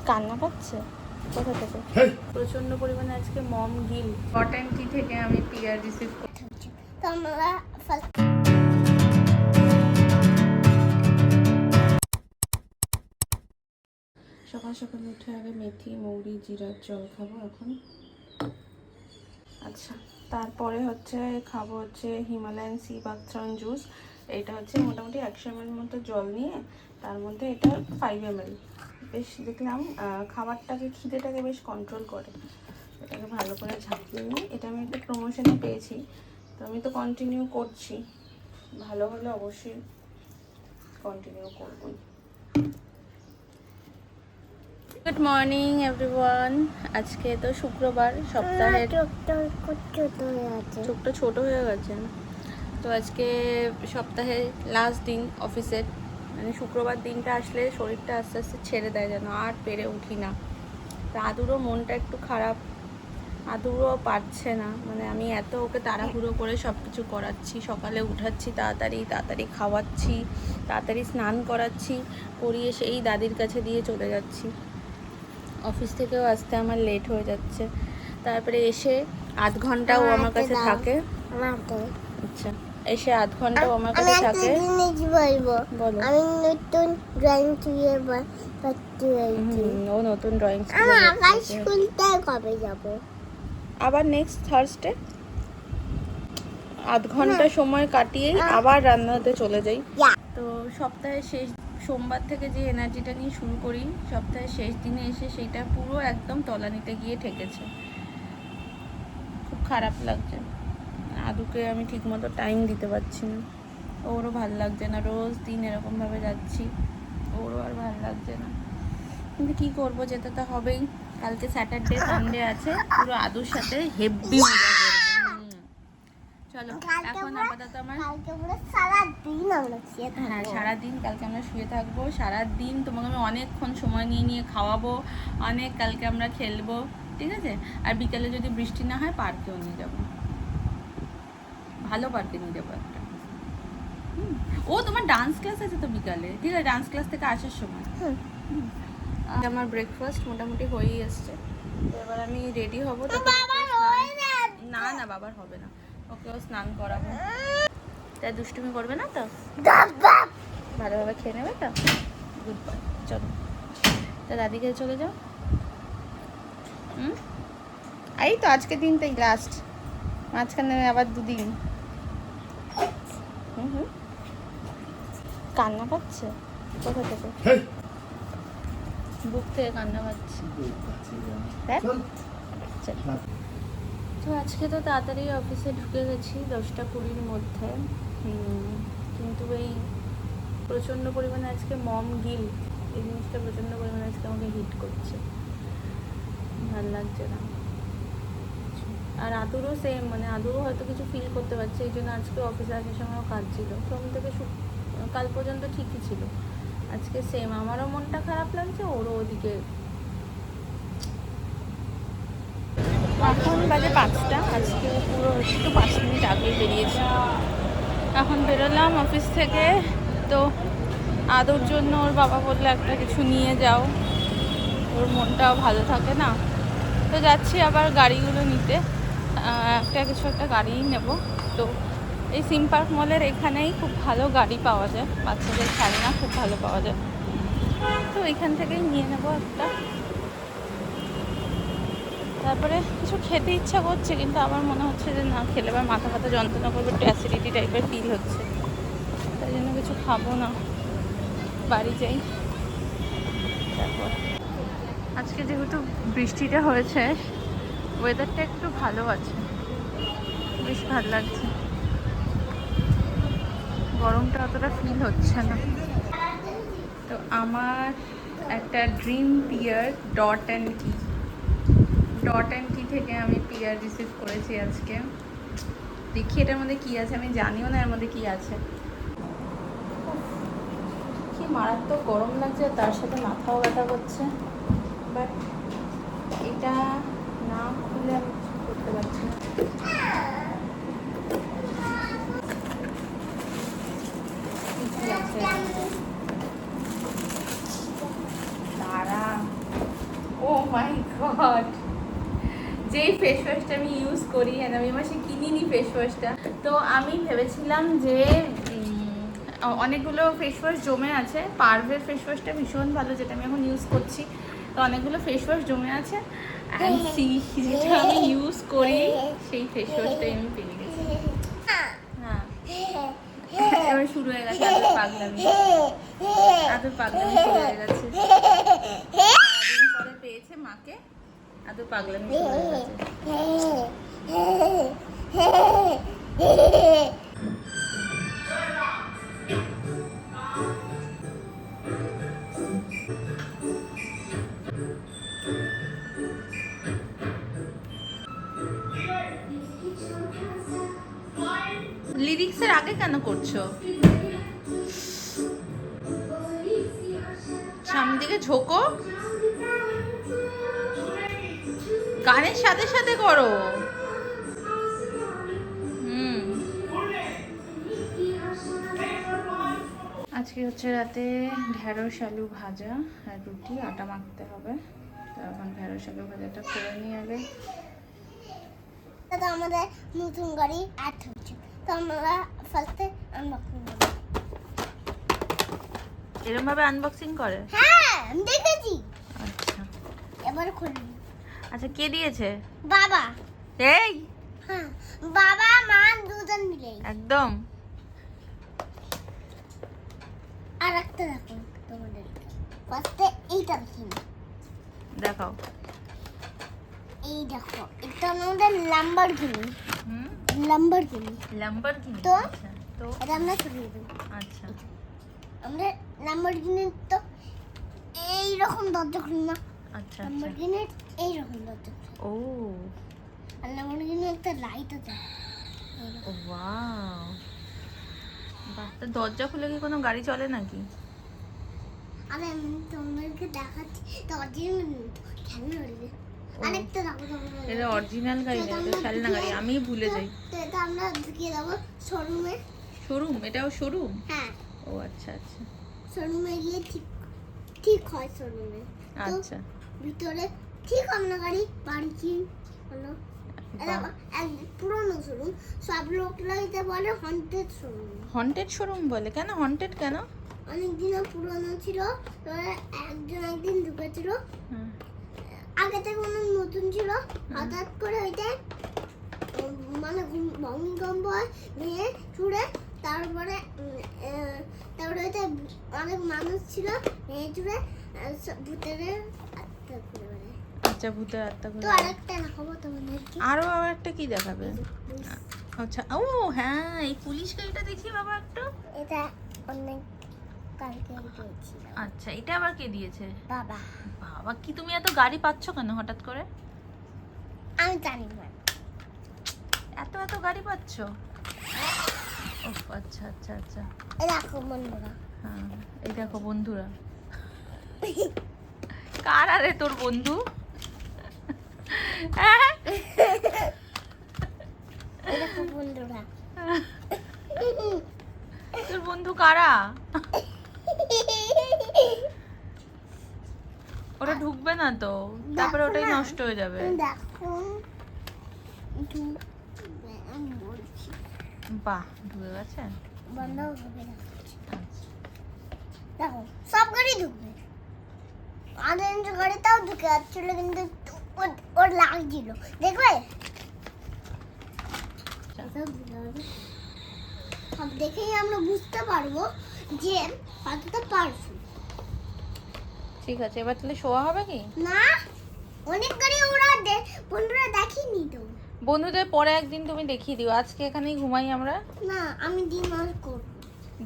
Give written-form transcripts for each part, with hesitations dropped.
কান্না পাচ্ছে কোথা থেকে? প্রচন্ড পরিমাণে আজকে মম গিল টি থেকে আমি পিআর রিসিভ করছি। তোমরা সকাল সকাল উঠে আগে মেথি মৌরি জিরার জল খাবো এখন। আচ্ছা, তারপরে হচ্ছে খাবো হচ্ছে হিমালয়ান সি বাকথ্রন জুস। এটা হচ্ছে মোটামুটি 100 ml মতো জল নিয়ে তার মধ্যে এটা 5 ml। বেশ দেখলাম খাবারটাকে খিদেটাকে বেশ কন্ট্রোল করে। এটাকে ভালো করে ঝাঁকিয়ে নিয়ে এটা আমি একটা প্রমোশনে পেয়েছি, তো আমি তো কন্টিনিউ করছি। ভালো হলে অবশ্যই কন্টিনিউ করবই। Good morning everyone. আজকে তো শুক্রবার, সপ্তাহের চোখটা ছোট হয়ে গেছে। তো আজকে সপ্তাহের লাস্ট দিন অফিসের, মানে শুক্রবার দিনটা আসলে শরীরটা আস্তে আস্তে ছেড়ে দেয়, যেন আর পেরে উঠি না। তো আদুরও মনটা একটু খারাপ, আদুরও পারছে না। মানে আমি এত ওকে তাড়াহুড়ো করে সব কিছু করাচ্ছি, সকালে উঠাচ্ছি তাড়াতাড়ি, তাড়াতাড়ি খাওয়াচ্ছি, তাড়াতাড়ি স্নান করাচ্ছি, করিয়ে সেই দাদির কাছে দিয়ে চলে যাচ্ছি। অফিস থেকেও আসতে আমার লেট হয়ে যাচ্ছে। তারপরে এসে আধ ঘন্টা ও আমার কাছে থাকে। আচ্ছা, এসে আধ ঘন্টা ও আমার কাছে থাকে। বলো। আমি নতুন ড্রয়িং ও নতুন ড্রয়িং স্কুলটা কবে যাব? আবার নেক্সট থার্সডে। আধ ঘন্টা সময় কাটিয়েই আবার রান্নাতে চলে যাই। তো সপ্তাহের শেষ সোমবার থেকে যে এনার্জিটা নিয়ে শুরু করি, সপ্তাহের শেষ দিনে এসে সেইটা পুরো একদম তলানিতে গিয়ে ঠেকেছে। খুব খারাপ লাগছে। আদুকে আমি ঠিকমতো টাইম দিতে পারছি না, ওরও ভাল লাগছে না। রোজ দিন এরকমভাবে যাচ্ছি, ওরও আর ভাল লাগছে না। কিন্তু কী করবো, যেতে তো হবেই। কালকে স্যাটারডে সানডে আছে, পুরো আদুর সাথে হেভি মজা করবো। চলো এখন আপাতত আমার হ্যাঁ সারাদিন কালকে আমরা শুয়ে থাকবো। সারাদিন তোমাকে আমি অনেকক্ষণ সময় নিয়ে খাওয়াবো, অনেক কালকে আমরা খেলবো, ঠিক আছে? আর বিকালে যদি বৃষ্টি না হয় পার্কেও নিয়ে যাবো, ভালো পার্কে নিয়ে যাবো একটা। ও তোমার ডান্স ক্লাস আছে তো বিকালে, ঠিক আছে? ডান্স ক্লাস থেকে আসার সময় আমার ব্রেকফাস্ট মোটামুটি হয়েই এসছে। এবার আমি রেডি হবো। না না, বাবার হবে না, ওকেও স্নান করাবো। তাই দুষ্টুমি করবে না তো, ভালোভাবে খেয়ে নেবে তো। Good boy. চলো তা দাদিকে চলে যাও। এই তো আজকে দিনটাই লাস্ট, মাঝখানে আবার দুদিন। কান্না পাচ্ছে কোথা থেকে? বুক থেকে কান্না পাচ্ছে। তো আজকে তো তাড়াতাড়ি অফিসে ঢুকে গেছি 10টা 20-র মধ্যে। কিন্তু এই প্রচণ্ড পরিমাণে আজকে মম গিল, এই জিনিসটা প্রচণ্ড পরিমাণে আজকে আমাকে হিট করছে, ভাল লাগছে না। আর আদুরও সেম, মানে আদুরও হয়তো কিছু ফিল করতে পারছে, এই জন্য আজকে অফিসে আসার সময়ও কাজ ছিল। সোম থেকে কাল পর্যন্ত ঠিকই ছিল, আজকে সেম। আমারও মনটা খারাপ লাগছে, ওরও ওদিকে। এখন বাজে 5টা, আজকে পুরো একটু 5 মিনিট আগেই বেরিয়েছি। এখন বেরোলাম অফিস থেকে। তো আদুর জন্য ওর বাবা বললো একটা কিছু নিয়ে যাও, ওর মনটাও ভালো থাকে না। তো যাচ্ছি আবার গাড়িগুলো নিতে, একটা গাড়িই নেব। তো এই সিম পার্ক মলের এখানেই খুব ভালো গাড়ি পাওয়া যায়, বাচ্চাদের খেলনা খুব ভালো পাওয়া যায়। তো এখান থেকেই নিয়ে নেব একটা। তারপরে কিছু খেতে ইচ্ছা করছে, কিন্তু আমার মনে হচ্ছে যে না, খেলে আবার মাথা ব্যথা যন্ত্রণা করবে, একটু অ্যাসিডিটি টাইপের ফিল হচ্ছে, তাই জন্য কিছু খাবো না, বাড়ি যাই। তারপর আজকে যেহেতু বৃষ্টিটা হয়েছে, ওয়েদারটা একটু ভালো আছে, বেশ ভালো লাগছে, গরমটা অতটা ফিল হচ্ছে না। তো আমার একটা ড্রিম পিয়ার ডট অ্যান্ড কি থেকে আমি পিয়ার রিসিভ করেছি আজকে। দেখি এটার মধ্যে কি আছে, আমি জানিও না এর মধ্যে কি আছে। কি মারাত্মক গরম লাগছে, তার সাথে মাথাও ব্যথা করছে। বাট এটা না খুলে আমি কিছু করতে পারছি না। কি আছে দাঁড়া, মাই গড, যেই ফেস ওয়াশটা আমি ইউজ করি, আর আমি মাসে কিনিনি ফেস ওয়াশটা। তো আমি ভেবেছিলাম যে অনেকগুলো ফেস ওয়াশ জমে আছে, পার্ভের ফেস ওয়াশটা ভীষণ ভালো, যেটা আমি এখন ইউজ করছি। তো অনেকগুলো ফেস ওয়াশ জমে আছে, অ্যান্ড সি যেটা আমি ইউজ করি সেই ফেস ওয়াশটাই আমি পেয়ে গেছি। হ্যাঁ, এবার শুরু হয়ে গেছে আদর পাগলামি, আদর পাগলামি শুরু হয়ে গেছে। সারাদিন পরে পেয়েছে মাকে, আদর পাগলামি শুরু হয়ে গেছে। লিরিক্সের আগে কেন করছো? সামনের দিকে ঝোঁকো, গানের সাথে সাথে করো। আজকে হচ্ছে রাতে ঢেঁড়স আলু ভাজা আর রুটি, আটা মাখতে হবে। তো এখন ঢেঁড়স আলু ভাজাটা করে নিয়ে আগে। তো আমাদের নতুন গাড়ি অ্যাড হচ্ছে, তো আমরা ফার্স্টে আনবক্সিং করব। এরকম ভাবে আনবক্সিং করে? হ্যাঁ, আমি দেখেছি। আচ্ছা, এবার খুলি। আচ্ছা, কে দিয়েছে? বাবা। এই হ্যাঁ, বাবা মা দুজন মিলে। একদম। আর একটা দেখো তোমাদের, ফার্স্টে এইটা দেখি, দেখাও। এই দেখো, এটা আমাদের ল্যাম্বরগিনি। হুম, ল্যাম্বরগিনি। তো আচ্ছা, তো এটা আমরা সরিয়ে দেবো। আচ্ছা, আমরা ল্যাম্বরগিনির তো এই রকম দরজা খুলি না, আচ্ছা, ল্যাম্বরগিনির এই রকম দরজা খুলি। ও আর ল্যাম্বরগিনির একটা লাইট আছে। ও ওয়াও, বাহ। তো দরজা খুলে কি কোনো গাড়ি চলে নাকি? আরে আমি তোমাদেরকে দেখাচ্ছি, দরজা খেলনা রয়েছে। আরেকটা দেখো তোমরা, এটা অরিজিনাল গাড়ি না, এটা খেলনা গাড়ি। আমি ভুলে যাই। তো এটা আমরা ঢুকিয়ে দেবো শোরুমে। শোরুম? এটাও শোরুম? হ্যাঁ, ও আচ্ছা আচ্ছা শোরুমে গিয়ে ঠিক হয় শোরুমে। আচ্ছা। ভিতরে ঠিক আমরা গাড়ি বাড়ি কি হলো, এটা এক পুরনো শোরুম। সব লোকরা এটা বলে হন্টেড শোরুম। হন্টেড শোরুম বলে? কেন হন্টেড কেন? অনেকদিন পুরনো ছিল, একদিন ঢুকেছিল। হুম, আগে থেকে অনেক নতুন ছিল, হঠাৎ করে ওইটা মানে ভূমিকম্প হয়, ভেঙে চুড়ে, তারপরে ওইটা অনেক মানুষ ছিল, ভেঙে চুড়ে ভূতের আত্মা করে বেড়ায়। আচ্ছা, ভূতের আত্মা তো ঘুরে। আরেকটা দেখাবো তোমাদেরকে। আরো একটা কি দেখাবে? আচ্ছা, ও হ্যাঁ, এই পুলিশ গাড়িটা দেখি বাবা একটু। এটা অনেক কালকে পেয়েছিলাম। আচ্ছা, এটা আবার কে দিয়েছে? বাবা। বাবা, কি তুমি এত গাড়ি পাচ্ছ কেন হঠাৎ করে? আমি জানি না, এত এত গাড়ি পাচ্ছ? ওহ, আচ্ছা আচ্ছা আচ্ছা। এই দেখো বন্ধুরা, হ্যাঁ, এই দেখো বন্ধুরা। কার আরে তোর বন্ধু? হ্যাঁ? এই দেখো বন্ধুরা। তোর বন্ধু কারা? ওটা ঢুকবে না তো, তারপরে ওটাই নষ্ট হয়ে যাবে। দেখো, আমি বলছি বাহ, ঢুকে গেছে। বন্ধ হবে না। আচ্ছা, দেখো সব গাড়ি ঢুকবে, আমাদের গাড়িটাও ঢুকে যাচ্ছিল, কিন্তু ওর লাগছিল, দেখবে সব দেখেই আমরা বুঝতে পারবো যে কতটা পারফেক্ট। ঠিক আছে, এবার তাহলে শোয়া হবে কি না? অনেক গাড়ি ওরা বন্ধুরা দেখিনি তো। বন্ধুদের পরে একদিন তুমি দেখিয়ে দিও, আজকে এখানেই ঘুমাই আমরা। না, আমি ডিনার করব।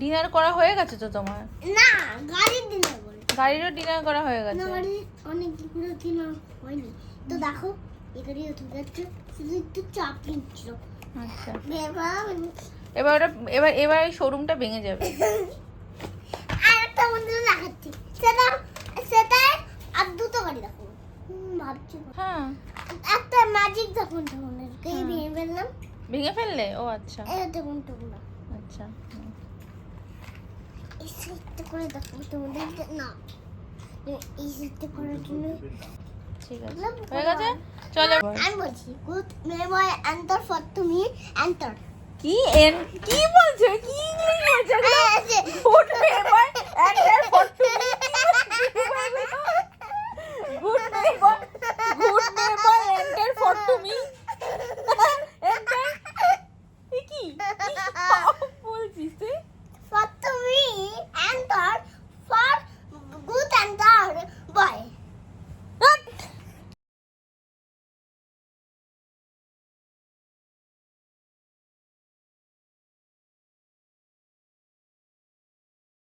ডিনার করা হয়ে গেছে তো তোমার? না, গাড়ির ডিনার করব। গাড়িরও ডিনার করা হয়ে গেছে? না, গাড়ির অনেকগুলো ডিনার হয়নি। তো দেখো, এই গাড়িও ঠিক আছে, শুধু একটু চাপ নিচ্ছিল। আচ্ছা, এবার এবার এই শোরুমটা ভেঙে যাবে। আর একটা বন্ধু দেখাচ্ছি, সেটা আর দুটো গাড়ি দেখো। ভাবছি হ্যাঁ, একটা ম্যাজিক দেখুন তোমাদেরকে, এই ভেঙে ফেললাম। ভেঙে ফেললে? ও আচ্ছা এই দেখুন তোমরা, আচ্ছা। এই সাইডটা করে দেখো তোমাদেরকে। না, এই সাইডটা করার জন্য ঠিক আছে হয়ে গেছে চলো আমি বলছি গুড মেমোরি এন্টার ফর তুমি এন্টার কি কি বলছো কি ইংলিশ বলছো